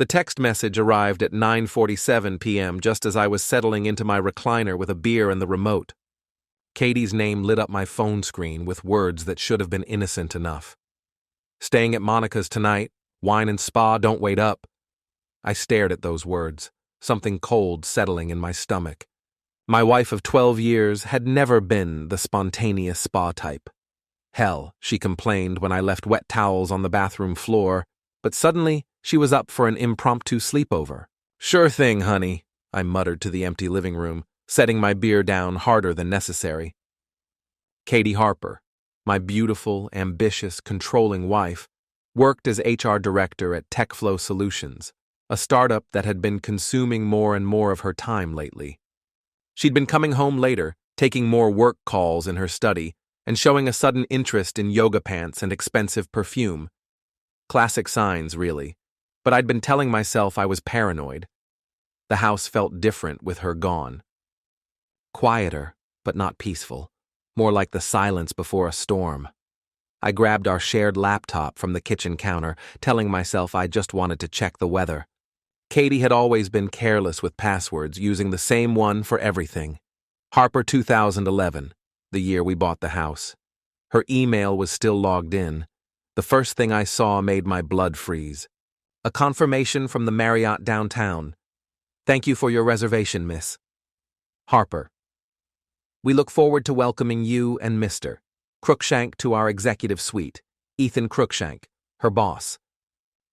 The text message arrived at 9:47 p.m. just as I was settling into my recliner with a beer and the remote. Katie's name lit up my phone screen with words that should have been innocent enough. Staying at Monica's tonight, wine and spa, don't wait up. I stared at those words, something cold settling in my stomach. My wife of 12 years had never been the spontaneous spa type. Hell, she complained when I left wet towels on the bathroom floor, but suddenly she was up for an impromptu sleepover. Sure thing, honey, I muttered to the empty living room, setting my beer down harder than necessary. Katie Harper, my beautiful, ambitious, controlling wife, worked as HR director at TechFlow Solutions, a startup that had been consuming more and more of her time lately. She'd been coming home later, taking more work calls in her study, and showing a sudden interest in yoga pants and expensive perfume. Classic signs, really, but I'd been telling myself I was paranoid. The house felt different with her gone. Quieter, but not peaceful, more like the silence before a storm. I grabbed our shared laptop from the kitchen counter, telling myself I just wanted to check the weather. Katie had always been careless with passwords, using the same one for everything. Harper 2011, the year we bought the house. Her email was still logged in. The first thing I saw made my blood freeze. A confirmation from the Marriott downtown. Thank you for your reservation, miss. Harper. We look forward to welcoming you and Mr. Cruikshank to our executive suite. Ethan Cruikshank, her boss.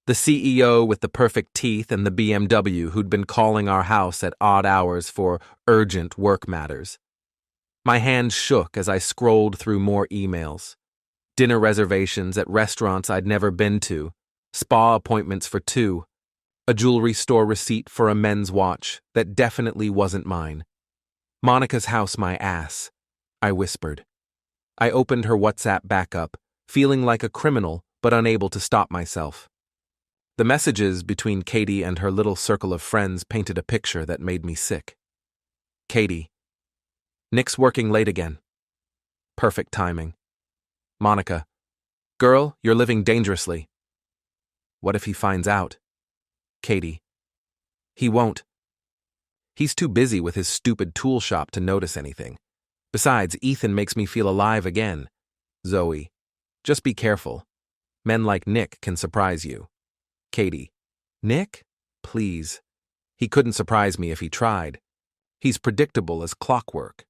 The CEO with the perfect teeth and the BMW who'd been calling our house at odd hours for urgent work matters. My hand shook as I scrolled through more emails. Dinner reservations at restaurants I'd never been to, spa appointments for two, a jewelry store receipt for a men's watch that definitely wasn't mine. Monica's house my ass, I whispered. I opened her WhatsApp backup, feeling like a criminal but unable to stop myself. The messages between Katie and her little circle of friends painted a picture that made me sick. Katie. Nick's working late again. Perfect timing. Monica. Girl, you're living dangerously. What if he finds out? Katie. He won't. He's too busy with his stupid tool shop to notice anything. Besides, Ethan makes me feel alive again. Zoe. Just be careful. Men like Nick can surprise you. Katie. Nick? Please. He couldn't surprise me if he tried. He's predictable as clockwork.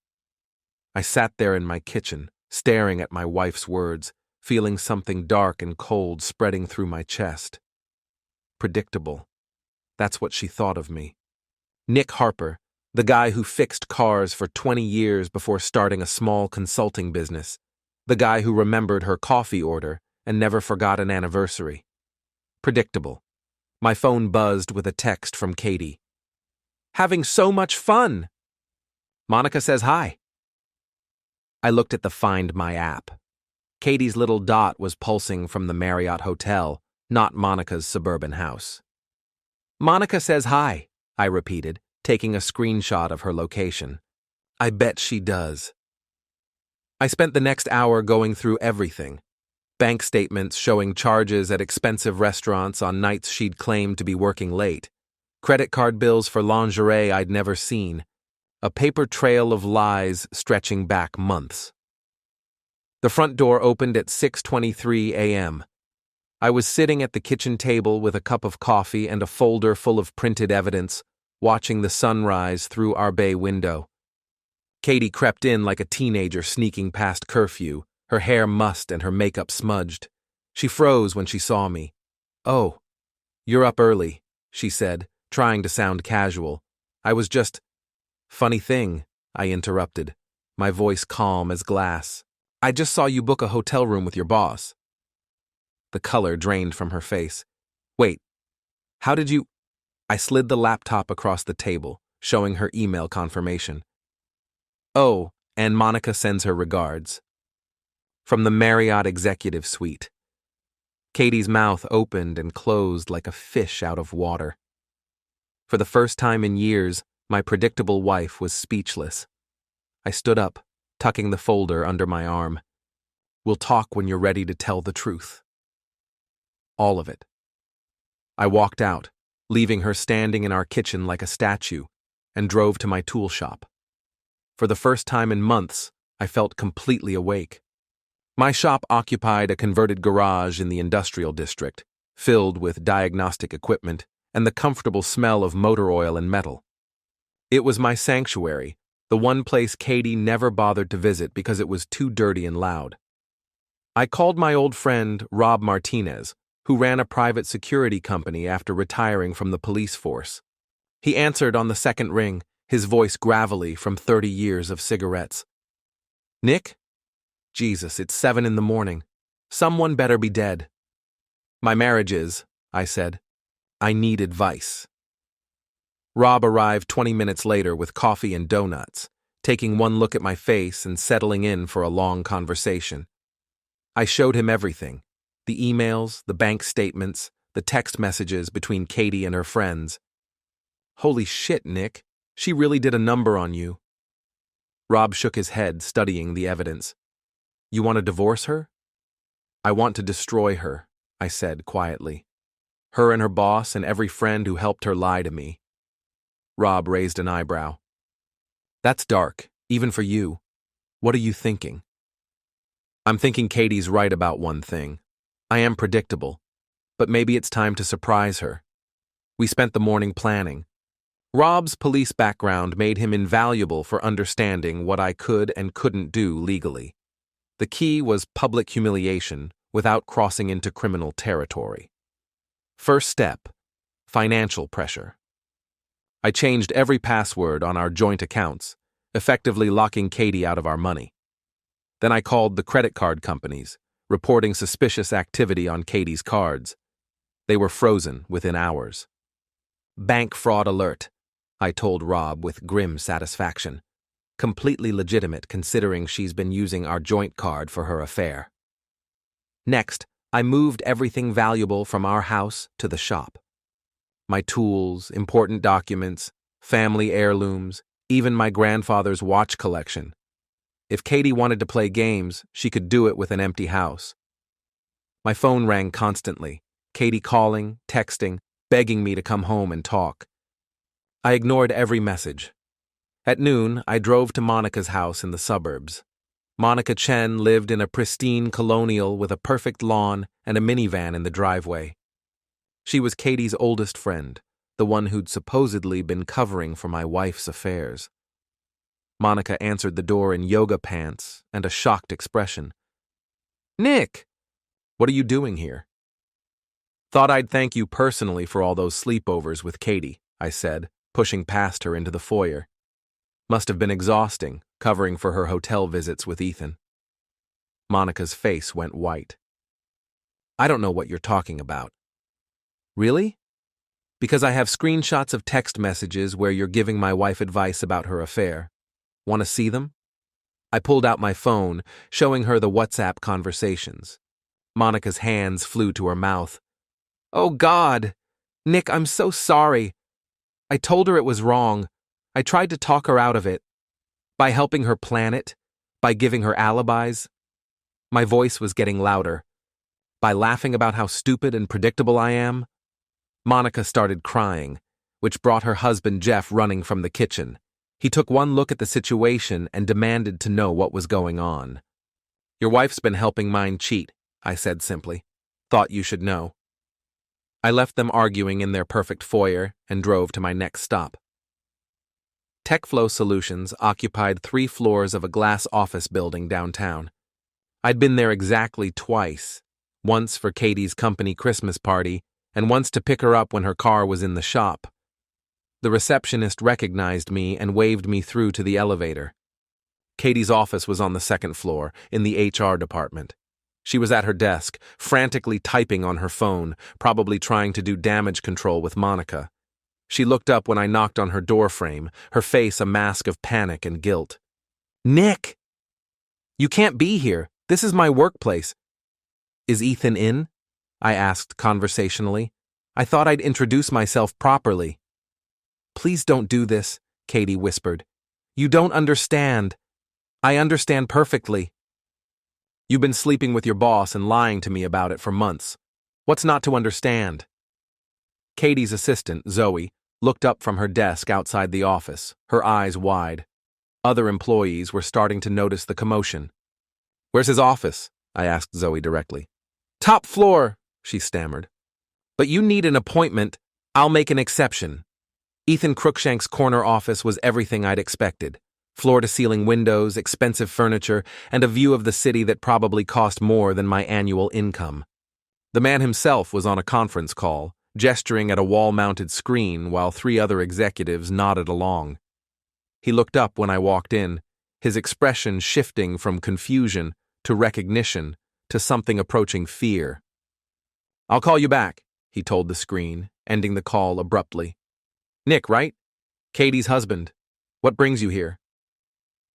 I sat there in my kitchen, staring at my wife's words, feeling something dark and cold spreading through my chest. Predictable. That's what she thought of me. Nick Harper, the guy who fixed cars for 20 years before starting a small consulting business. The guy who remembered her coffee order and never forgot an anniversary. Predictable. My phone buzzed with a text from Katie. Having so much fun! Monica says hi. I looked at the Find My app. Katie's little dot was pulsing from the Marriott Hotel, not Monica's suburban house. Monica says hi, I repeated, taking a screenshot of her location. I bet she does. I spent the next hour going through everything. Bank statements showing charges at expensive restaurants on nights she'd claimed to be working late. Credit card bills for lingerie I'd never seen. A paper trail of lies stretching back months. The front door opened at 6:23 a.m. I was sitting at the kitchen table with a cup of coffee and a folder full of printed evidence, watching the sunrise through our bay window. Katie crept in like a teenager sneaking past curfew, her hair mussed and her makeup smudged. She froze when she saw me. Oh, you're up early, she said, trying to sound casual. I was just... Funny thing, I interrupted, my voice calm as glass. I just saw you book a hotel room with your boss. The color drained from her face. Wait, how did you... I slid the laptop across the table, showing her email confirmation. Oh, and Monica sends her regards. From the Marriott executive suite. Katie's mouth opened and closed like a fish out of water. For the first time in years, my predictable wife was speechless. I stood up, tucking the folder under my arm. We'll talk when you're ready to tell the truth. All of it. I walked out, leaving her standing in our kitchen like a statue, and drove to my tool shop. For the first time in months, I felt completely awake. My shop occupied a converted garage in the industrial district, filled with diagnostic equipment and the comfortable smell of motor oil and metal. It was my sanctuary, the one place Katie never bothered to visit because it was too dirty and loud. I called my old friend Rob Martinez, who ran a private security company after retiring from the police force. He answered on the second ring, his voice gravelly from 30 years of cigarettes. "Nick? Jesus, it's 7 in the morning. Someone better be dead." "My marriage is," I said. "I need advice." Rob arrived 20 minutes later with coffee and donuts, taking one look at my face and settling in for a long conversation. I showed him everything: the emails, the bank statements, the text messages between Katie and her friends. "Holy shit, Nick. She really did a number on you." Rob shook his head, studying the evidence. "You want to divorce her?" "I want to destroy her," I said quietly. "Her and her boss and every friend who helped her lie to me." Rob raised an eyebrow. "That's dark, even for you. What are you thinking?" "I'm thinking Katie's right about one thing. I am predictable, but maybe it's time to surprise her." We spent the morning planning. Rob's police background made him invaluable for understanding what I could and couldn't do legally. The key was public humiliation without crossing into criminal territory. First step: financial pressure. I changed every password on our joint accounts, effectively locking Katie out of our money. Then I called the credit card companies, reporting suspicious activity on Katie's cards. They were frozen within hours. "Bank fraud alert," I told Rob with grim satisfaction. Completely legitimate considering she's been using our joint card for her affair. Next, I moved everything valuable from our house to the shop. My tools, important documents, family heirlooms, even my grandfather's watch collection. If Katie wanted to play games, she could do it with an empty house. My phone rang constantly, Katie calling, texting, begging me to come home and talk. I ignored every message. At noon, I drove to Monica's house in the suburbs. Monica Chen lived in a pristine colonial with a perfect lawn and a minivan in the driveway. She was Katie's oldest friend, the one who'd supposedly been covering for my wife's affairs. Monica answered the door in yoga pants and a shocked expression. "Nick, what are you doing here?" "Thought I'd thank you personally for all those sleepovers with Katie," I said, pushing past her into the foyer. Must have been exhausting, covering for her hotel visits with Ethan. Monica's face went white. "I don't know what you're talking about." "Really?" "Because I have screenshots of text messages where you're giving my wife advice about her affair. Want to see them?" I pulled out my phone, showing her the WhatsApp conversations. Monica's hands flew to her mouth. "Oh God! Nick, I'm so sorry. I told her it was wrong. I tried to talk her out of it. By helping her plan it. By giving her alibis." My voice was getting louder. "By laughing about how stupid and predictable I am." Monica started crying, which brought her husband Jeff running from the kitchen. He took one look at the situation and demanded to know what was going on. "Your wife's been helping mine cheat," I said simply. "Thought you should know." I left them arguing in their perfect foyer and drove to my next stop. TechFlow Solutions occupied 3 floors of a glass office building downtown. I'd been there exactly twice, once for Katie's company Christmas party and once to pick her up when her car was in the shop. The receptionist recognized me and waved me through to the elevator. Katie's office was on the 2nd floor, in the HR department. She was at her desk, frantically typing on her phone, probably trying to do damage control with Monica. She looked up when I knocked on her doorframe, her face a mask of panic and guilt. "Nick! You can't be here. This is my workplace." "Is Ethan in?" I asked conversationally. "I thought I'd introduce myself properly." "Please don't do this," Katie whispered. "You don't understand." "I understand perfectly." "You've been sleeping with your boss and lying to me about it for months. What's not to understand?" Katie's assistant, Zoe, looked up from her desk outside the office, her eyes wide. Other employees were starting to notice the commotion. "Where's his office?" I asked Zoe directly. "Top floor," she stammered. "But you need an appointment. I'll make an exception." Ethan Cruikshank's corner office was everything I'd expected. Floor-to-ceiling windows, expensive furniture, and a view of the city that probably cost more than my annual income. The man himself was on a conference call, gesturing at a wall-mounted screen while 3 other executives nodded along. He looked up when I walked in, his expression shifting from confusion to recognition to something approaching fear. "I'll call you back," he told the screen, ending the call abruptly. "Nick, right? Katie's husband. What brings you here?"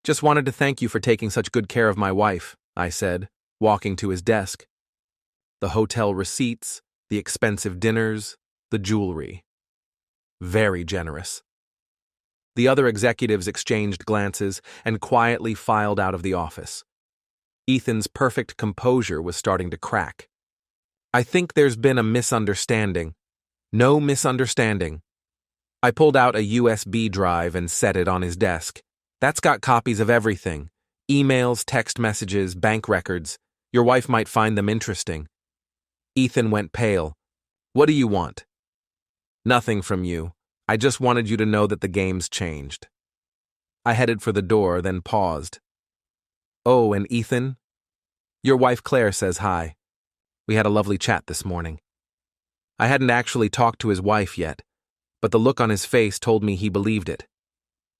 "Just wanted to thank you for taking such good care of my wife," I said, walking to his desk. The hotel receipts, the expensive dinners, the jewelry. Very generous. The other executives exchanged glances and quietly filed out of the office. Ethan's perfect composure was starting to crack. "I think there's been a misunderstanding." "No misunderstanding." I pulled out a USB drive and set it on his desk. "That's got copies of everything. Emails, text messages, bank records. Your wife might find them interesting." Ethan went pale. "What do you want?" "Nothing from you. I just wanted you to know that the game's changed." I headed for the door, then paused. "Oh, and Ethan? Your wife Claire says hi. We had a lovely chat this morning." I hadn't actually talked to his wife yet, but the look on his face told me he believed it.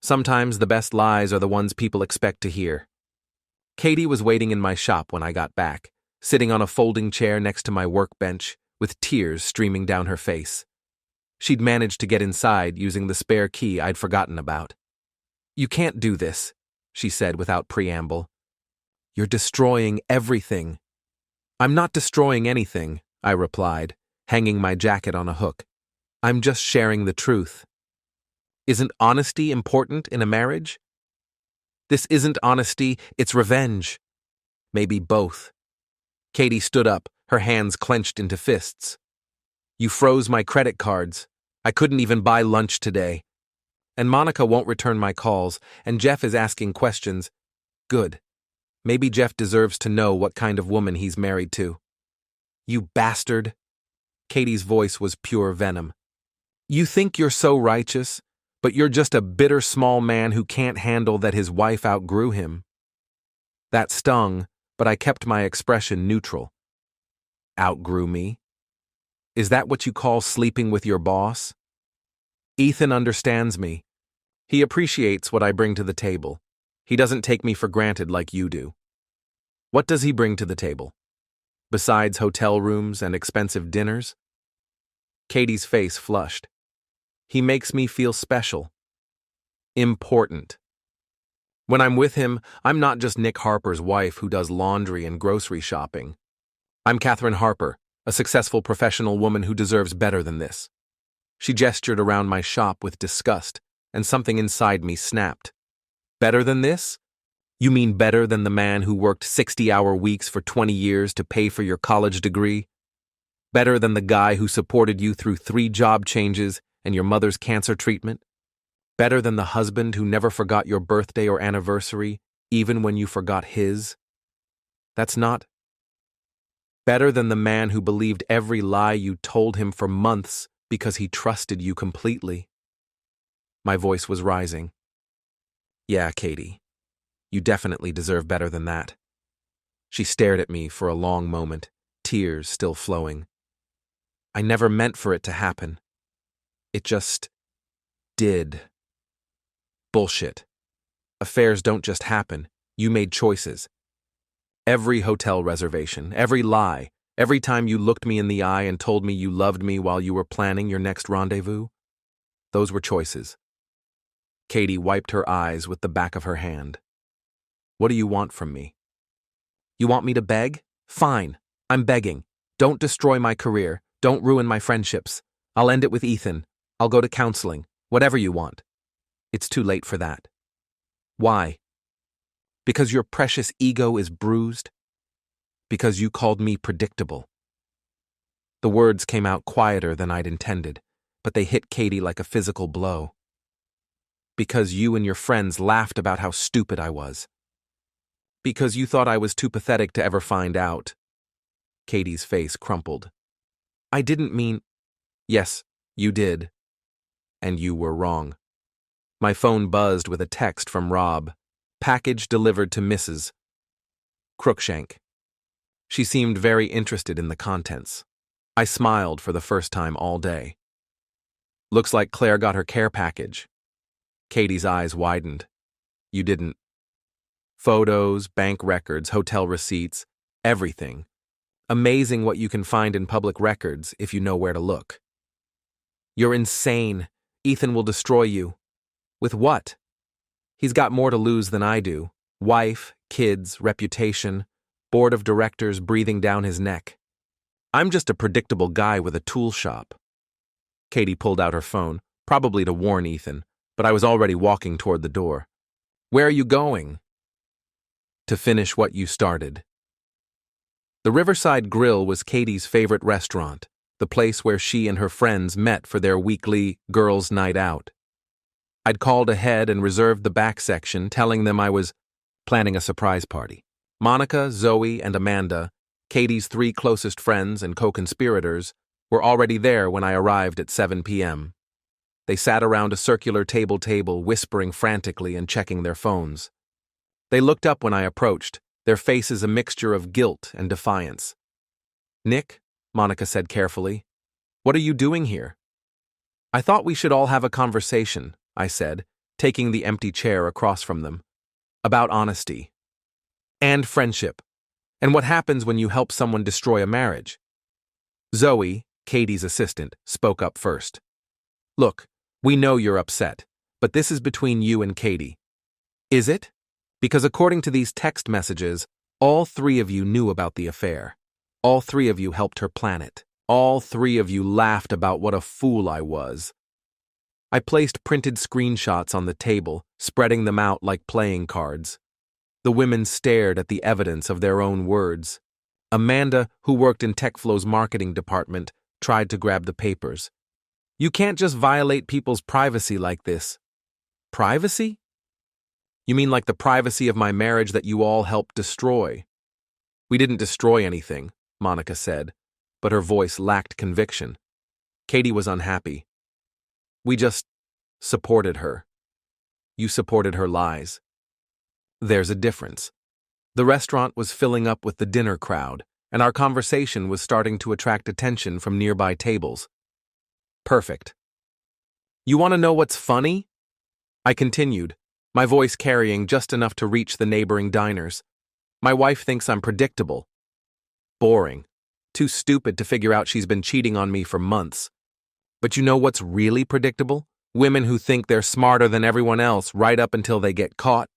Sometimes the best lies are the ones people expect to hear. Katie was waiting in my shop when I got back, sitting on a folding chair next to my workbench, with tears streaming down her face. She'd managed to get inside using the spare key I'd forgotten about. "You can't do this," she said without preamble. "You're destroying everything." "I'm not destroying anything," I replied, hanging my jacket on a hook. "I'm just sharing the truth." "Isn't honesty important in a marriage?" "This isn't honesty, it's revenge." "Maybe both." Katie stood up, her hands clenched into fists. "You froze my credit cards. I couldn't even buy lunch today. And Monica won't return my calls, and Jeff is asking questions. Good. Maybe Jeff deserves to know what kind of woman he's married to." "You bastard." Katie's voice was pure venom. "You think you're so righteous, but you're just a bitter small man who can't handle that his wife outgrew him." That stung, but I kept my expression neutral. "Outgrew me? Is that what you call sleeping with your boss?" "Ethan understands me. He appreciates what I bring to the table. He doesn't take me for granted like you do." "What does he bring to the table? Besides hotel rooms and expensive dinners?" Katie's face flushed. "He makes me feel special. Important. When I'm with him, I'm not just Nick Harper's wife who does laundry and grocery shopping. I'm Catherine Harper, a successful professional woman who deserves better than this." She gestured around my shop with disgust, and something inside me snapped. "Better than this? You mean better than the man who worked 60-hour weeks for 20 years to pay for your college degree? Better than the guy who supported you through 3 job changes and your mother's cancer treatment? Better than the husband who never forgot your birthday or anniversary, even when you forgot his? That's not. Better than the man who believed every lie you told him for months because he trusted you completely." My voice was rising. "Yeah, Katie, you definitely deserve better than that." She stared at me for a long moment, tears still flowing. "I never meant for it to happen. It just did." "Bullshit. Affairs don't just happen. You made choices. Every hotel reservation, every lie, every time you looked me in the eye and told me you loved me while you were planning your next rendezvous, those were choices." Katie wiped her eyes with the back of her hand. "What do you want from me?" "You want me to beg? Fine. I'm begging. Don't destroy my career. Don't ruin my friendships. I'll end it with Ethan. I'll go to counseling. Whatever you want." "It's too late for that." "Why?" "Because your precious ego is bruised. Because you called me predictable." The words came out quieter than I'd intended, but they hit Katie like a physical blow. Because you and your friends laughed about how stupid I was. Because you thought I was too pathetic to ever find out. Katie's face crumpled. I didn't mean... Yes, you did. And you were wrong. My phone buzzed with a text from Rob. Package delivered to Mrs. Crookshank. She seemed very interested in the contents. I smiled for the first time all day. Looks like Claire got her care package. Katie's eyes widened. You didn't. Photos, bank records, hotel receipts, everything. Amazing what you can find in public records if you know where to look. You're insane. Ethan will destroy you. With what? He's got more to lose than I do. Wife, kids, reputation, board of directors breathing down his neck. I'm just a predictable guy with a tool shop. Katie pulled out her phone, probably to warn Ethan, but I was already walking toward the door. Where are you going? To finish what you started. The Riverside Grill was Katie's favorite restaurant, the place where she and her friends met for their weekly girls' night out. I'd called ahead and reserved the back section, telling them I was planning a surprise party. Monica, Zoe, and Amanda, Katie's 3 closest friends and co-conspirators, were already there when I arrived at 7 p.m. They sat around a circular table, whispering frantically and checking their phones. They looked up when I approached, their faces a mixture of guilt and defiance. Nick, Monica said carefully, what are you doing here? I thought we should all have a conversation, I said, taking the empty chair across from them. About honesty. And friendship. And what happens when you help someone destroy a marriage. Zoe, Katie's assistant, spoke up first. Look, we know you're upset, but this is between you and Katie. Is it? Because according to these text messages, all 3 of you knew about the affair. All 3 of you helped her plan it. All 3 of you laughed about what a fool I was. I placed printed screenshots on the table, spreading them out like playing cards. The women stared at the evidence of their own words. Amanda, who worked in TechFlow's marketing department, tried to grab the papers. You can't just violate people's privacy like this. Privacy? You mean like the privacy of my marriage that you all helped destroy? We didn't destroy anything, Monica said, but her voice lacked conviction. Katie was unhappy. We just supported her. You supported her lies. There's a difference. The restaurant was filling up with the dinner crowd, and our conversation was starting to attract attention from nearby tables. Perfect. You want to know what's funny? I continued, my voice carrying just enough to reach the neighboring diners. My wife thinks I'm predictable. Boring. Too stupid to figure out she's been cheating on me for months. But you know what's really predictable? Women who think they're smarter than everyone else right up until they get caught.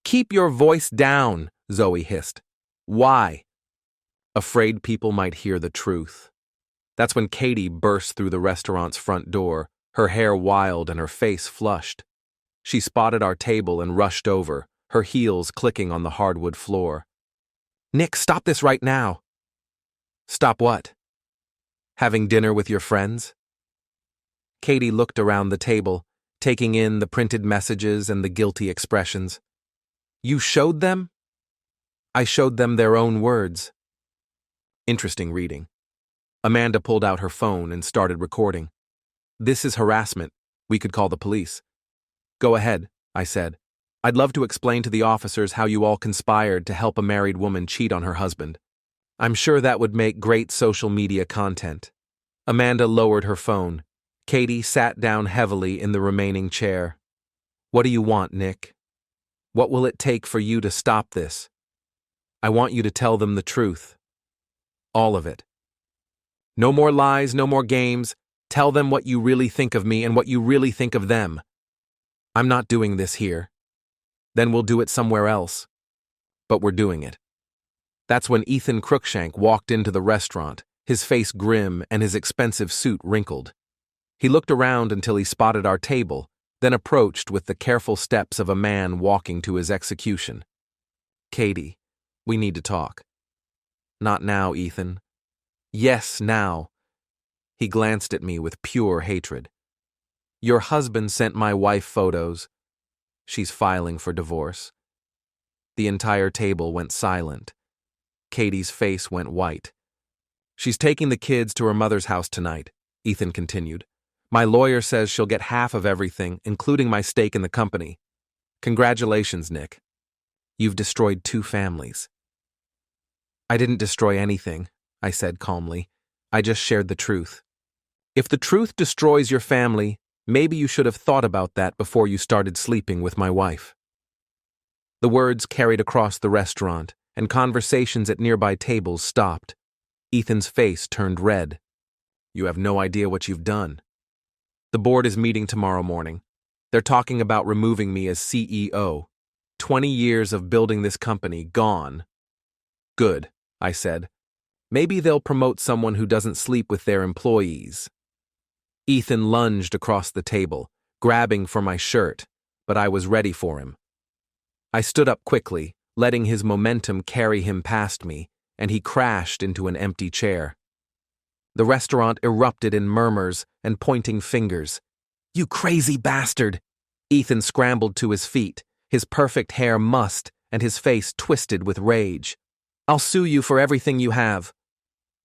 Keep your voice down, Zoe hissed. Why? Afraid people might hear the truth. That's when Katie burst through the restaurant's front door, her hair wild and her face flushed. She spotted our table and rushed over, her heels clicking on the hardwood floor. Nick, stop this right now. Stop what? Having dinner with your friends? Katie looked around the table, taking in the printed messages and the guilty expressions. You showed them? I showed them their own words. Interesting reading. Amanda pulled out her phone and started recording. This is harassment. We could call the police. Go ahead, I said. I'd love to explain to the officers how you all conspired to help a married woman cheat on her husband. I'm sure that would make great social media content. Amanda lowered her phone. Katie sat down heavily in the remaining chair. What do you want, Nick? What will it take for you to stop this? I want you to tell them the truth. All of it. No more lies, no more games. Tell them what you really think of me and what you really think of them. I'm not doing this here. Then we'll do it somewhere else. But we're doing it. That's when Ethan Crookshank walked into the restaurant, his face grim and his expensive suit wrinkled. He looked around until he spotted our table, then approached with the careful steps of a man walking to his execution. Katie, we need to talk. Not now, Ethan. Yes, now. He glanced at me with pure hatred. Your husband sent my wife photos. She's filing for divorce. The entire table went silent. Katie's face went white. She's taking the kids to her mother's house tonight, Ethan continued. My lawyer says she'll get half of everything, including my stake in the company. Congratulations, Nick. You've destroyed 2 families. I didn't destroy anything, I said calmly. I just shared the truth. If the truth destroys your family, maybe you should have thought about that before you started sleeping with my wife. The words carried across the restaurant, and conversations at nearby tables stopped. Ethan's face turned red. You have no idea what you've done. The board is meeting tomorrow morning. They're talking about removing me as CEO. 20 years of building this company gone. Good, I said. Maybe they'll promote someone who doesn't sleep with their employees. Ethan lunged across the table, grabbing for my shirt, but I was ready for him. I stood up quickly, letting his momentum carry him past me, and he crashed into an empty chair. The restaurant erupted in murmurs and pointing fingers. You crazy bastard! Ethan scrambled to his feet, his perfect hair mussed and his face twisted with rage. I'll sue you for everything you have.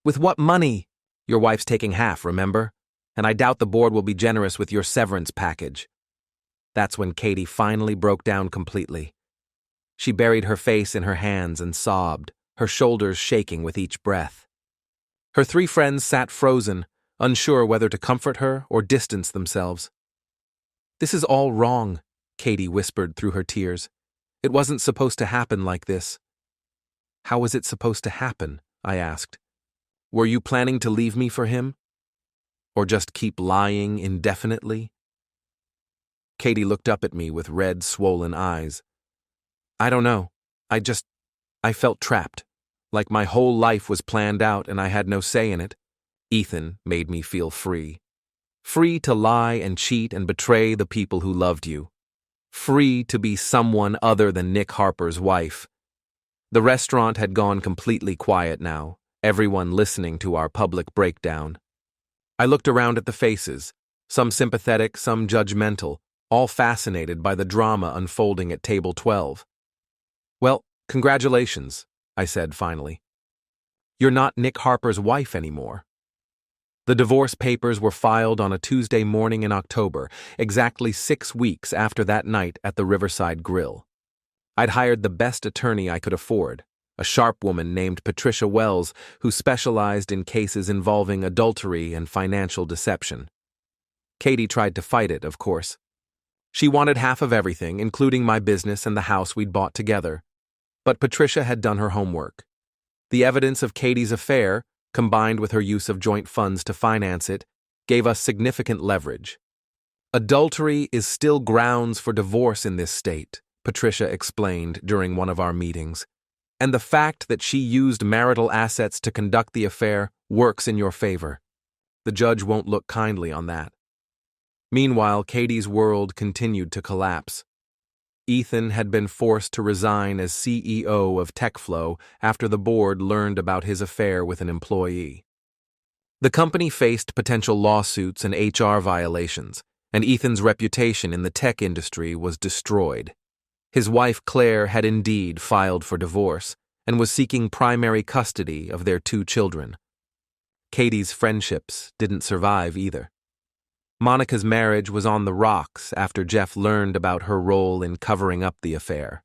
With what money? Your wife's taking half, remember? And I doubt the board will be generous with your severance package. That's when Katie finally broke down completely. She buried her face in her hands and sobbed, her shoulders shaking with each breath. Her 3 friends sat frozen, unsure whether to comfort her or distance themselves. This is all wrong, Katie whispered through her tears. It wasn't supposed to happen like this. How was it supposed to happen? I asked. Were you planning to leave me for him? Or just keep lying indefinitely? Katie looked up at me with red, swollen eyes. I don't know. I felt trapped, like my whole life was planned out and I had no say in it. Ethan made me feel free. Free to lie and cheat and betray the people who loved you. Free to be someone other than Nick Harper's wife. The restaurant had gone completely quiet now, everyone listening to our public breakdown. I looked around at the faces, some sympathetic, some judgmental, all fascinated by the drama unfolding at table 12. Well, congratulations, I said finally. You're not Nick Harper's wife anymore. The divorce papers were filed on a Tuesday morning in October, exactly 6 weeks after that night at the Riverside Grill. I'd hired the best attorney I could afford, a sharp woman named Patricia Wells who specialized in cases involving adultery and financial deception. Katie tried to fight it, of course. She wanted half of everything, including my business and the house we'd bought together. But Patricia had done her homework. The evidence of Katie's affair, combined with her use of joint funds to finance it, gave us significant leverage. Adultery is still grounds for divorce in this state, Patricia explained during one of our meetings. And the fact that she used marital assets to conduct the affair works in your favor. The judge won't look kindly on that. Meanwhile, Katie's world continued to collapse. Ethan had been forced to resign as CEO of TechFlow after the board learned about his affair with an employee. The company faced potential lawsuits and HR violations, and Ethan's reputation in the tech industry was destroyed. His wife Claire had indeed filed for divorce and was seeking primary custody of their 2 children. Katie's friendships didn't survive either. Monica's marriage was on the rocks after Jeff learned about her role in covering up the affair.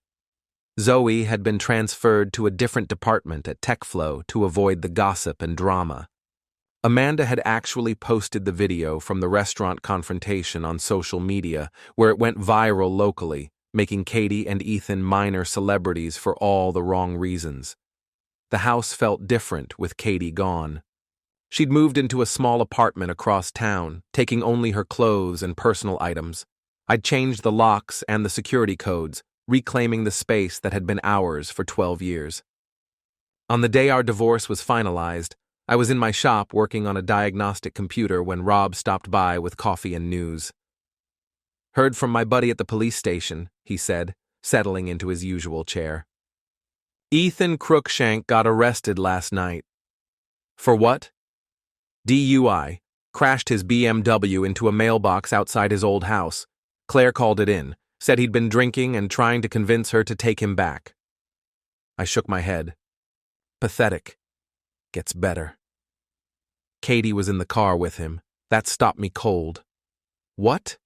Zoe had been transferred to a different department at TechFlow to avoid the gossip and drama. Amanda had actually posted the video from the restaurant confrontation on social media, where it went viral locally, making Katie and Ethan minor celebrities for all the wrong reasons. The house felt different with Katie gone. She'd moved into a small apartment across town, taking only her clothes and personal items. I'd changed the locks and the security codes, reclaiming the space that had been ours for 12 years. On the day our divorce was finalized, I was in my shop working on a diagnostic computer when Rob stopped by with coffee and news. Heard from my buddy at the police station, he said, settling into his usual chair. Ethan Crookshank got arrested last night. For what? DUI, crashed his BMW into a mailbox outside his old house. Claire called it in, said he'd been drinking and trying to convince her to take him back. I shook my head. Pathetic. Gets better. Katie was in the car with him. That stopped me cold. What?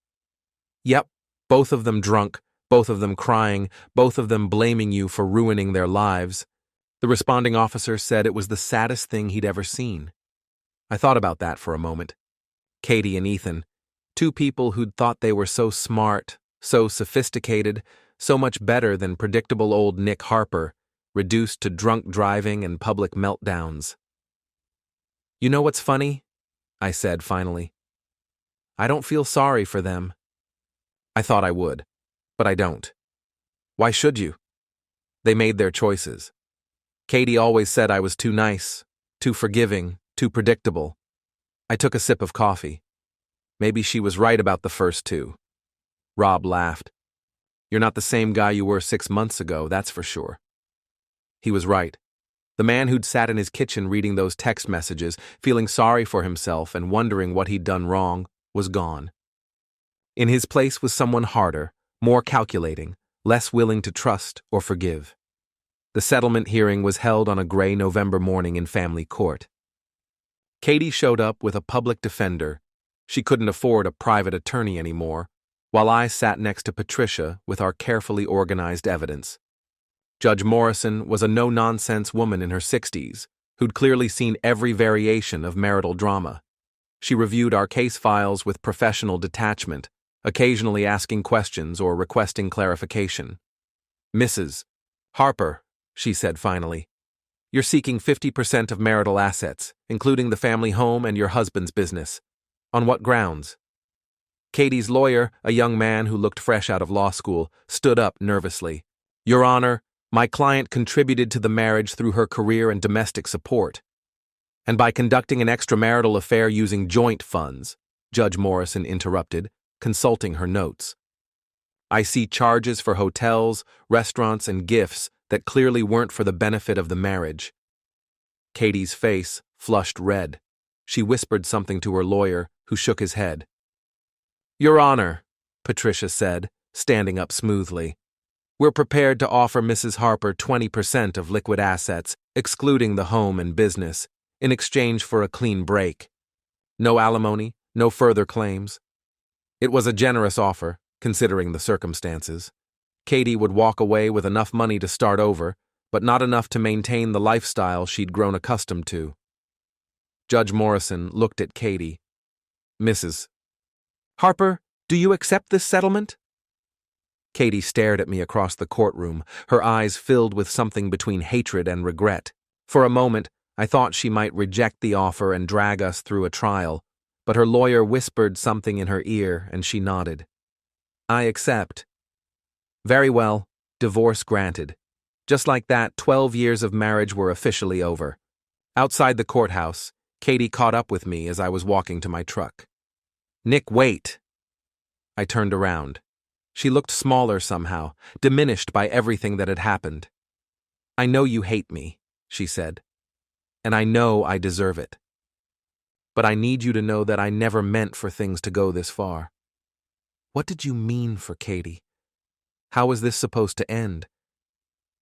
Yep, both of them drunk, both of them crying, both of them blaming you for ruining their lives. The responding officer said it was the saddest thing he'd ever seen. I thought about that for a moment. Katie and Ethan, two people who'd thought they were so smart, so sophisticated, so much better than predictable old Nick Harper, reduced to drunk driving and public meltdowns. You know what's funny? I said finally. I don't feel sorry for them. I thought I would, but I don't. Why should you? They made their choices. Katie always said I was too nice, too forgiving, too predictable. I took a sip of coffee. Maybe she was right about the first two. Rob laughed. You're not the same guy you were 6 months ago, that's for sure. He was right. The man who'd sat in his kitchen reading those text messages, feeling sorry for himself and wondering what he'd done wrong, was gone. In his place was someone harder, more calculating, less willing to trust or forgive. The settlement hearing was held on a gray November morning in family court. Katie showed up with a public defender. She couldn't afford a private attorney anymore, while I sat next to Patricia with our carefully organized evidence. Judge Morrison was a no-nonsense woman in her 60s, who'd clearly seen every variation of marital drama. She reviewed our case files with professional detachment, occasionally asking questions or requesting clarification. Mrs. Harper, she said finally, you're seeking 50% of marital assets, including the family home and your husband's business. On what grounds? Katie's lawyer, a young man who looked fresh out of law school, stood up nervously. Your Honor, my client contributed to the marriage through her career and domestic support. And by conducting an extramarital affair using joint funds, Judge Morrison interrupted, consulting her notes. I see charges for hotels, restaurants, and gifts that clearly weren't for the benefit of the marriage. Katie's face flushed red. She whispered something to her lawyer, who shook his head. Your Honor, Patricia said, standing up smoothly, we're prepared to offer Mrs. Harper 20% of liquid assets, excluding the home and business, in exchange for a clean break. No alimony, no further claims. It was a generous offer, considering the circumstances. Katie would walk away with enough money to start over, but not enough to maintain the lifestyle she'd grown accustomed to. Judge Morrison looked at Katie. Mrs. Harper, do you accept this settlement? Katie stared at me across the courtroom, her eyes filled with something between hatred and regret. For a moment, I thought she might reject the offer and drag us through a trial, but her lawyer whispered something in her ear and she nodded. I accept. Very well, divorce granted. Just like that, 12 years of marriage were officially over. Outside the courthouse, Katie caught up with me as I was walking to my truck. Nick, wait. I turned around. She looked smaller somehow, diminished by everything that had happened. I know you hate me, she said, and I know I deserve it. But I need you to know that I never meant for things to go this far. What did you mean for Katie? How was this supposed to end?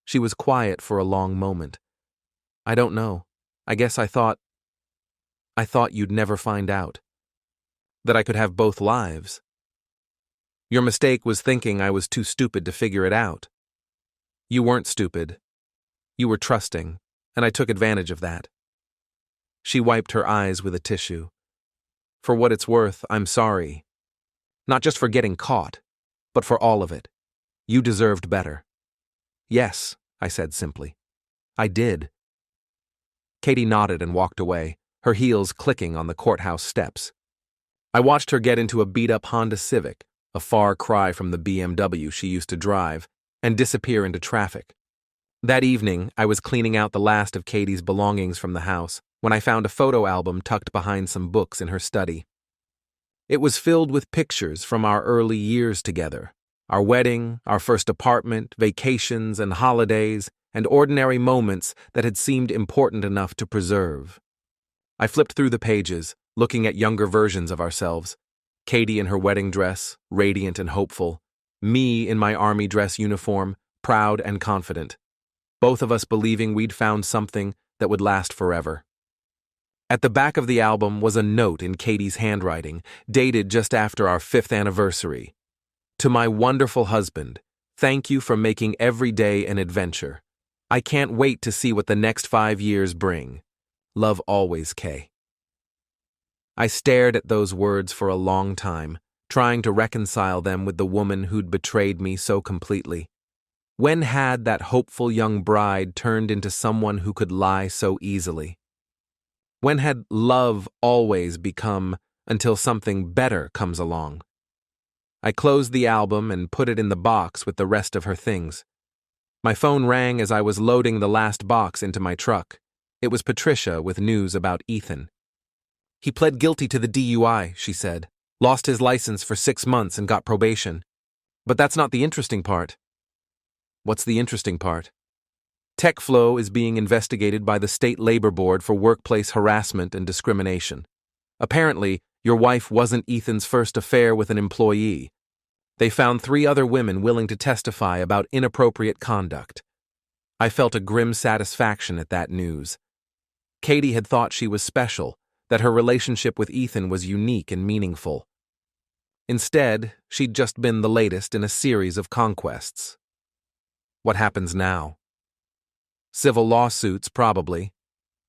She was quiet for a long moment. I don't know. I guess I thought you'd never find out. That I could have both lives. Your mistake was thinking I was too stupid to figure it out. You weren't stupid. You were trusting, and I took advantage of that. She wiped her eyes with a tissue. For what it's worth, I'm sorry. Not just for getting caught, but for all of it. You deserved better. Yes, I said simply. I did. Katie nodded and walked away, her heels clicking on the courthouse steps. I watched her get into a beat-up Honda Civic, a far cry from the BMW she used to drive, and disappear into traffic. That evening, I was cleaning out the last of Katie's belongings from the house when I found a photo album tucked behind some books in her study. It was filled with pictures from our early years together, our wedding, our first apartment, vacations and holidays, and ordinary moments that had seemed important enough to preserve. I flipped through the pages, looking at younger versions of ourselves. Katie in her wedding dress, radiant and hopeful. Me in my army dress uniform, proud and confident. Both of us believing we'd found something that would last forever. At the back of the album was a note in Katie's handwriting, dated just after our 5th anniversary. To my wonderful husband, thank you for making every day an adventure. I can't wait to see what the next 5 years bring. Love always, Kay. I stared at those words for a long time, trying to reconcile them with the woman who'd betrayed me so completely. When had that hopeful young bride turned into someone who could lie so easily? When had love always become until something better comes along? I closed the album and put it in the box with the rest of her things. My phone rang as I was loading the last box into my truck. It was Patricia with news about Ethan. He pled guilty to the DUI, she said, lost his license for 6 months and got probation. But that's not the interesting part. What's the interesting part? TechFlow is being investigated by the State Labor Board for workplace harassment and discrimination. Apparently, your wife wasn't Ethan's first affair with an employee. They found 3 other women willing to testify about inappropriate conduct. I felt a grim satisfaction at that news. Katie had thought she was special, that her relationship with Ethan was unique and meaningful. Instead, she'd just been the latest in a series of conquests. What happens now? Civil lawsuits, probably.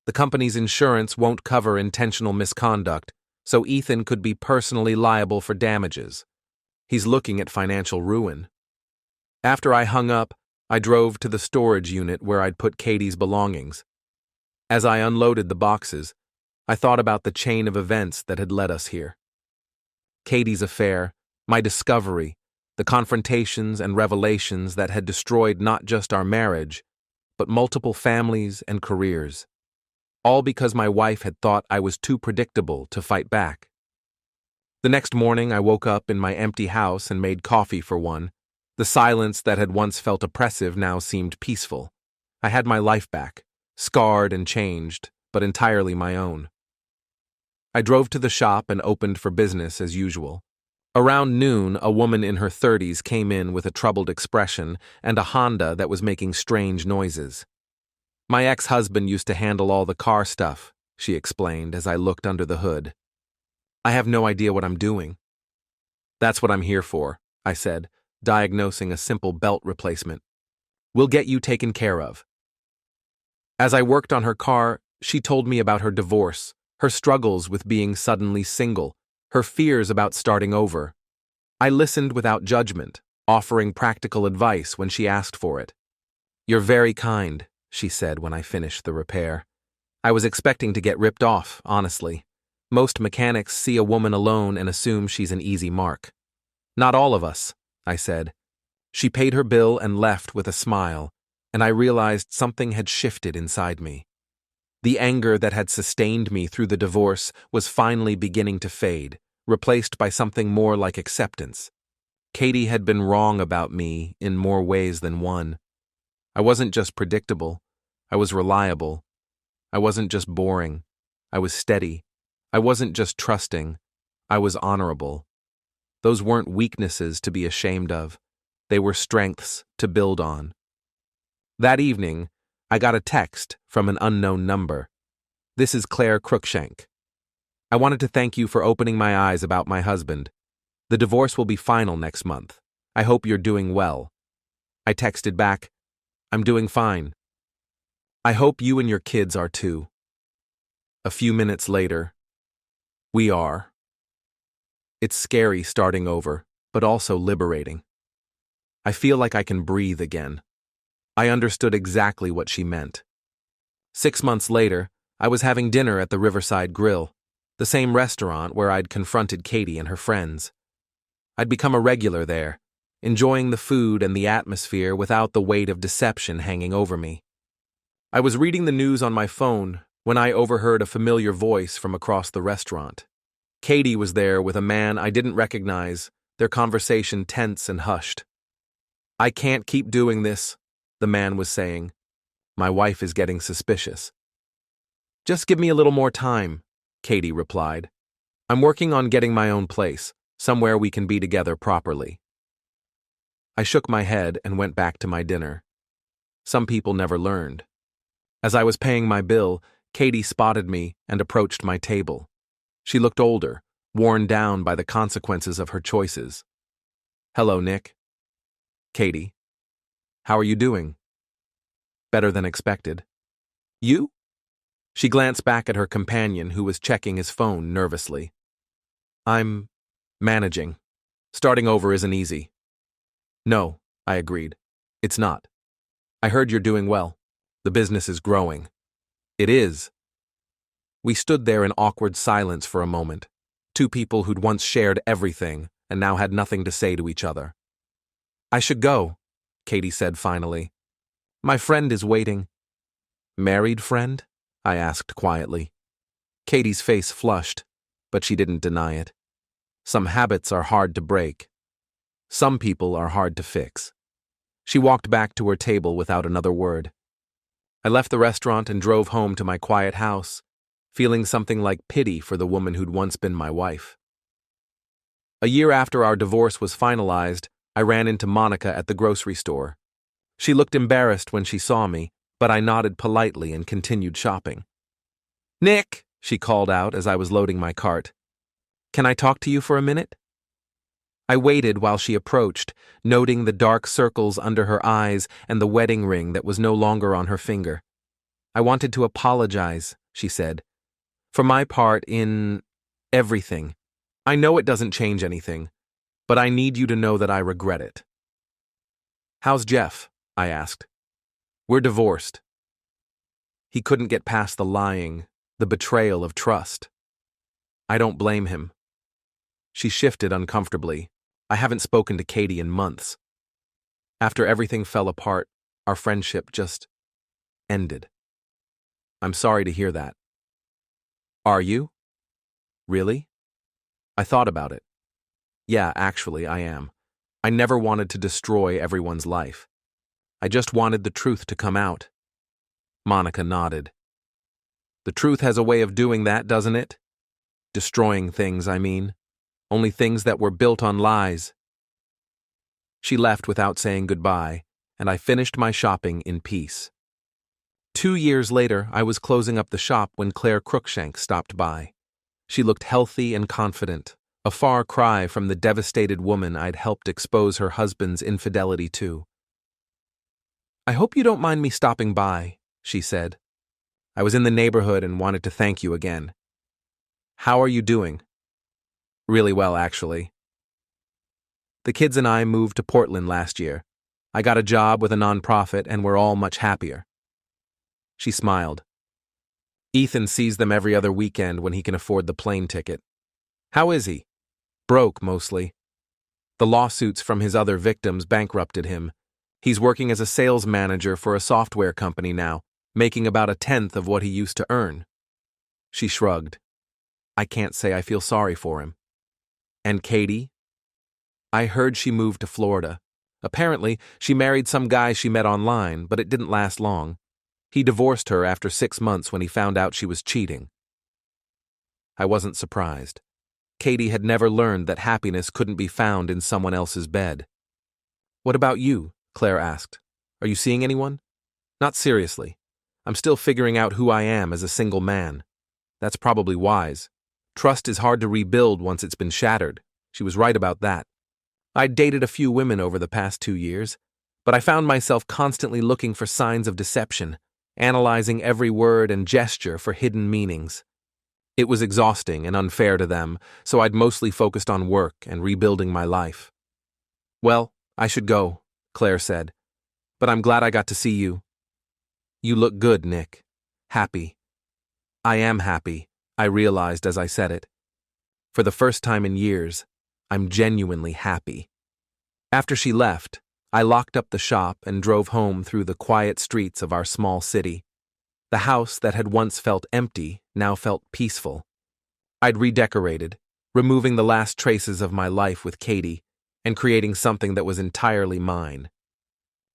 The company's insurance won't cover intentional misconduct, so Ethan could be personally liable for damages. He's looking at financial ruin. After I hung up, I drove to the storage unit where I'd put Katie's belongings. As I unloaded the boxes, I thought about the chain of events that had led us here. Katie's affair, my discovery, the confrontations and revelations that had destroyed not just our marriage, but multiple families and careers. All because my wife had thought I was too predictable to fight back. The next morning, I woke up in my empty house and made coffee for one. The silence that had once felt oppressive now seemed peaceful. I had my life back, scarred and changed, but entirely my own. I drove to the shop and opened for business as usual. Around noon, a woman in her 30s came in with a troubled expression and a Honda that was making strange noises. My ex-husband used to handle all the car stuff, she explained as I looked under the hood. I have no idea what I'm doing. That's what I'm here for, I said, diagnosing a simple belt replacement. We'll get you taken care of. As I worked on her car, she told me about her divorce, her struggles with being suddenly single, her fears about starting over. I listened without judgment, offering practical advice when she asked for it. You're very kind, she said when I finished the repair. I was expecting to get ripped off, honestly. Most mechanics see a woman alone and assume she's an easy mark. Not all of us, I said. She paid her bill and left with a smile, and I realized something had shifted inside me. The anger that had sustained me through the divorce was finally beginning to fade, replaced by something more like acceptance. Katie had been wrong about me in more ways than one. I wasn't just predictable, I was reliable. I wasn't just boring, I was steady. I wasn't just trusting, I was honorable. Those weren't weaknesses to be ashamed of. They were strengths to build on. That evening, I got a text from an unknown number. This is Claire Cruikshank. I wanted to thank you for opening my eyes about my husband. The divorce will be final next month. I hope you're doing well. I texted back, I'm doing fine. I hope you and your kids are too. A few minutes later, we are. It's scary starting over, but also liberating. I feel like I can breathe again. I understood exactly what she meant. 6 months later, I was having dinner at the Riverside Grill, the same restaurant where I'd confronted Katie and her friends. I'd become a regular there, enjoying the food and the atmosphere without the weight of deception hanging over me. I was reading the news on my phone when I overheard a familiar voice from across the restaurant. Katie was there with a man I didn't recognize, their conversation tense and hushed. I can't keep doing this, the man was saying. My wife is getting suspicious. Just give me a little more time, Katie replied. I'm working on getting my own place, somewhere we can be together properly. I shook my head and went back to my dinner. Some people never learned. As I was paying my bill, Katie spotted me and approached my table. She looked older, worn down by the consequences of her choices. Hello, Nick. Katie. How are you doing? Better than expected. You? She glanced back at her companion, who was checking his phone nervously. I'm managing. Starting over isn't easy. No, I agreed. It's not. I heard you're doing well. The business is growing. It is. We stood there in awkward silence for a moment, two people who'd once shared everything and now had nothing to say to each other. I should go, Katie said finally. My friend is waiting. Married friend? I asked quietly. Katie's face flushed, but she didn't deny it. Some habits are hard to break. Some people are hard to fix. She walked back to her table without another word. I left the restaurant and drove home to my quiet house, feeling something like pity for the woman who'd once been my wife. A year after our divorce was finalized, I ran into Monica at the grocery store. She looked embarrassed when she saw me, but I nodded politely and continued shopping. Nick, she called out as I was loading my cart. Can I talk to you for a minute? I waited while she approached, noting the dark circles under her eyes and the wedding ring that was no longer on her finger. I wanted to apologize, she said, for my part in everything. I know it doesn't change anything, but I need you to know that I regret it. How's Jeff? I asked. We're divorced. He couldn't get past the lying, the betrayal of trust. I don't blame him. She shifted uncomfortably. I haven't spoken to Katie in months. After everything fell apart, our friendship just ended. I'm sorry to hear that. Are you? Really? I thought about it. Yeah, actually, I am. I never wanted to destroy everyone's life. I just wanted the truth to come out. Monica nodded. The truth has a way of doing that, doesn't it? Destroying things, I mean. Only things that were built on lies. She left without saying goodbye, and I finished my shopping in peace. 2 years later, I was closing up the shop when Claire Crookshank stopped by. She looked healthy and confident, a far cry from the devastated woman I'd helped expose her husband's infidelity to. I hope you don't mind me stopping by, she said. I was in the neighborhood and wanted to thank you again. How are you doing? Really well, actually. The kids and I moved to Portland last year. I got a job with a nonprofit and we're all much happier. She smiled. Ethan sees them every other weekend when he can afford the plane ticket. How is he? Broke, mostly. The lawsuits from his other victims bankrupted him. He's working as a sales manager for a software company now, making about 1/10 of what he used to earn. She shrugged. I can't say I feel sorry for him. And Katie? I heard she moved to Florida. Apparently, she married some guy she met online, but it didn't last long. He divorced her after 6 months when he found out she was cheating. I wasn't surprised. Katie had never learned that happiness couldn't be found in someone else's bed. What about you? Claire asked. Are you seeing anyone? Not seriously. I'm still figuring out who I am as a single man. That's probably wise. Trust is hard to rebuild once it's been shattered. She was right about that. I'd dated a few women over the past 2 years, but I found myself constantly looking for signs of deception, analyzing every word and gesture for hidden meanings. It was exhausting and unfair to them, so I'd mostly focused on work and rebuilding my life. Well, I should go, Claire said, but I'm glad I got to see you. You look good, Nick. Happy. I am happy, I realized as I said it. For the first time in years, I'm genuinely happy. After she left, I locked up the shop and drove home through the quiet streets of our small city. The house that had once felt empty now felt peaceful. I'd redecorated, removing the last traces of my life with Katie and creating something that was entirely mine.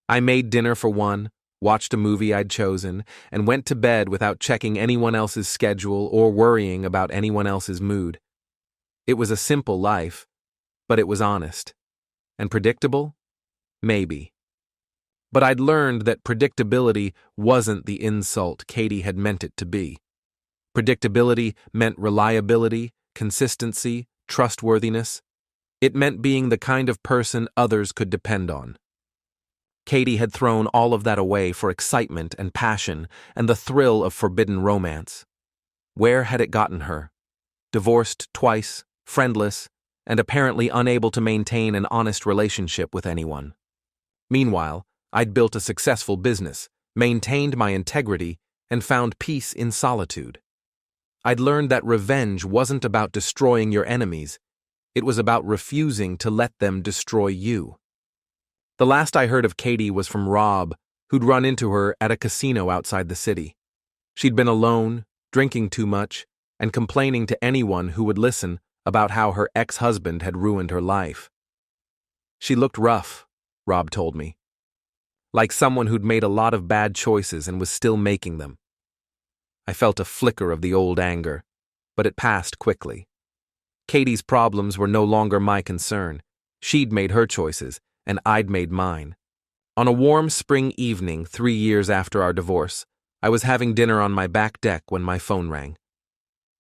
I made dinner for one, watched a movie I'd chosen, and went to bed without checking anyone else's schedule or worrying about anyone else's mood. It was a simple life, but it was honest. And predictable? Maybe. But I'd learned that predictability wasn't the insult Katie had meant it to be. Predictability meant reliability, consistency, trustworthiness. It meant being the kind of person others could depend on. Katie had thrown all of that away for excitement and passion and the thrill of forbidden romance. Where had it gotten her? Divorced twice, friendless, and apparently unable to maintain an honest relationship with anyone. Meanwhile, I'd built a successful business, maintained my integrity, and found peace in solitude. I'd learned that revenge wasn't about destroying your enemies, it was about refusing to let them destroy you. The last I heard of Katie was from Rob, who'd run into her at a casino outside the city. She'd been alone, drinking too much, and complaining to anyone who would listen about how her ex-husband had ruined her life. She looked rough, Rob told me. Like someone who'd made a lot of bad choices and was still making them. I felt a flicker of the old anger, but it passed quickly. Katie's problems were no longer my concern. She'd made her choices, and I'd made mine. On a warm spring evening 3 years after our divorce, I was having dinner on my back deck when my phone rang.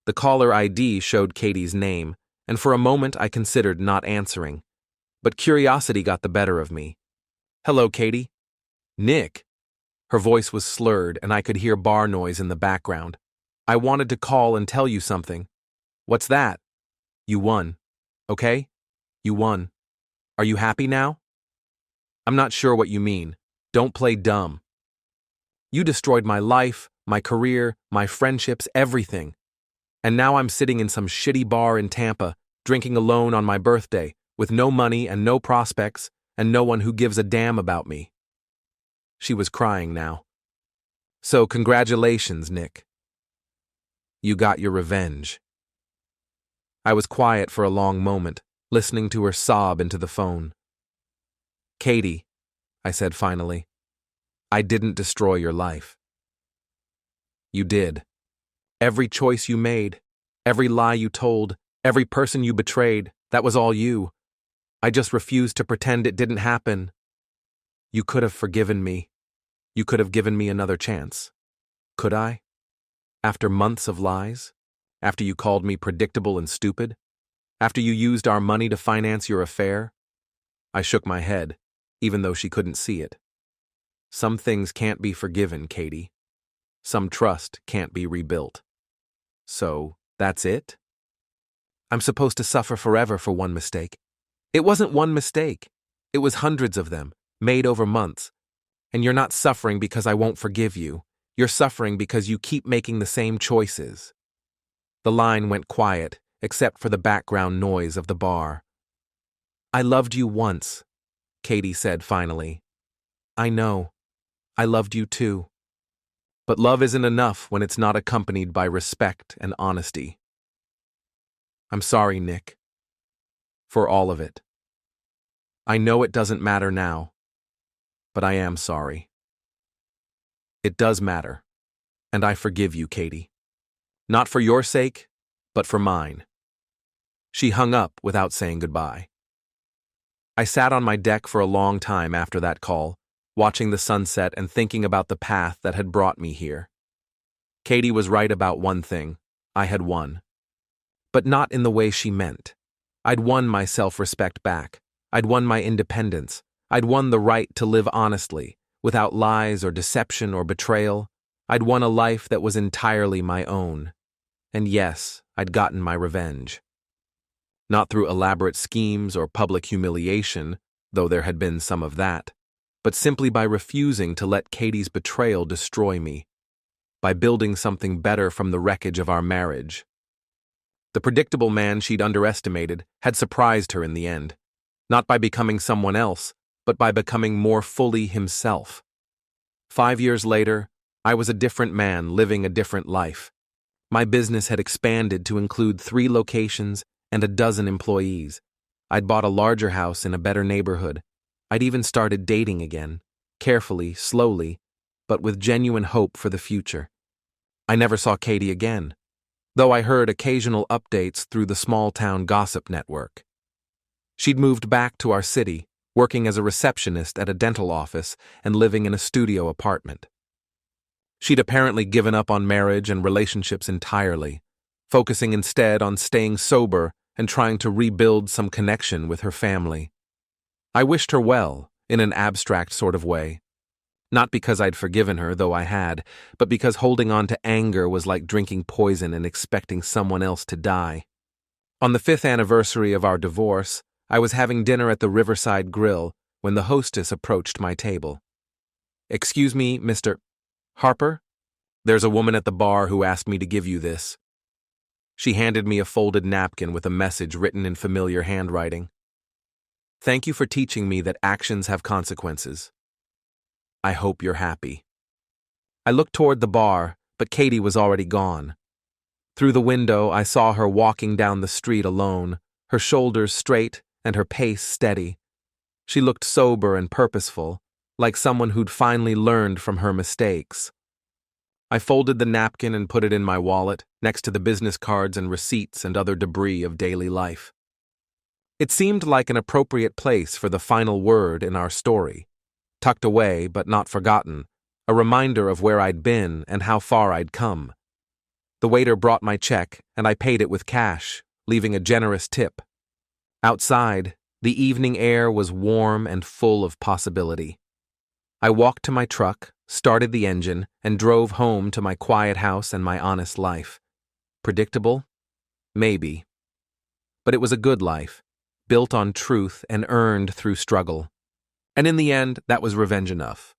The caller ID showed Katie's name, and for a moment I considered not answering. But curiosity got the better of me. "Hello, Katie." "Nick." Her voice was slurred, and I could hear bar noise in the background. "I wanted to call and tell you something." "What's that?" "You won. Okay? You won. Are you happy now?" "I'm not sure what you mean. Don't play dumb." "You destroyed my life, my career, my friendships, everything. And now I'm sitting in some shitty bar in Tampa, drinking alone on my birthday, with no money and no prospects, and no one who gives a damn about me." She was crying now. "So congratulations, Nick. You got your revenge." I was quiet for a long moment, listening to her sob into the phone. "Katie," I said finally, "I didn't destroy your life." "You did. Every choice you made, every lie you told, every person you betrayed, that was all you. I just refused to pretend it didn't happen. You could have forgiven me. You could have given me another chance. Could I? After months of lies? After you called me predictable and stupid? After you used our money to finance your affair?" I shook my head, even though she couldn't see it. "Some things can't be forgiven, Katie. Some trust can't be rebuilt. So, that's it? I'm supposed to suffer forever for one mistake. It wasn't one mistake. It was hundreds of them, made over months. And you're not suffering because I won't forgive you. You're suffering because you keep making the same choices." The line went quiet, except for the background noise of the bar. "I loved you once," Katie said finally. "I know. I loved you too. But love isn't enough when it's not accompanied by respect and honesty. I'm sorry, Nick. For all of it. I know it doesn't matter now, but I am sorry. It does matter, and I forgive you, Katie. Not for your sake, but for mine." She hung up without saying goodbye. I sat on my deck for a long time after that call, watching the sunset and thinking about the path that had brought me here. Katie was right about one thing. I had won. But not in the way she meant. I'd won my self-respect back. I'd won my independence. I'd won the right to live honestly, without lies or deception or betrayal. I'd won a life that was entirely my own. And yes, I'd gotten my revenge. Not through elaborate schemes or public humiliation, though there had been some of that, but simply by refusing to let Katie's betrayal destroy me, by building something better from the wreckage of our marriage. The predictable man she'd underestimated had surprised her in the end, not by becoming someone else, but by becoming more fully himself. 5 years later, I was a different man living a different life. My business had expanded to include 3 locations and a dozen employees. I'd bought a larger house in a better neighborhood. I'd even started dating again, carefully, slowly, but with genuine hope for the future. I never saw Katie again. though I heard occasional updates through the small-town gossip network. She'd moved back to our city, working as a receptionist at a dental office and living in a studio apartment. She'd apparently given up on marriage and relationships entirely, focusing instead on staying sober and trying to rebuild some connection with her family. I wished her well, in an abstract sort of way. Not because I'd forgiven her, though I had, but because holding on to anger was like drinking poison and expecting someone else to die. On the 5th anniversary of our divorce, I was having dinner at the Riverside Grill when the hostess approached my table. "Excuse me, Mr. Harper? There's a woman at the bar who asked me to give you this." She handed me a folded napkin with a message written in familiar handwriting. "Thank you for teaching me that actions have consequences. I hope you're happy." I looked toward the bar, but Katie was already gone. Through the window, I saw her walking down the street alone, her shoulders straight and her pace steady. She looked sober and purposeful, like someone who'd finally learned from her mistakes. I folded the napkin and put it in my wallet, next to the business cards and receipts and other debris of daily life. It seemed like an appropriate place for the final word in our story, tucked away but not forgotten, a reminder of where I'd been and how far I'd come. The waiter brought my check, and I paid it with cash, leaving a generous tip. Outside, the evening air was warm and full of possibility. I walked to my truck, started the engine, and drove home to my quiet house and my honest life. Predictable? Maybe. But it was a good life, built on truth and earned through struggle. And in the end, that was revenge enough.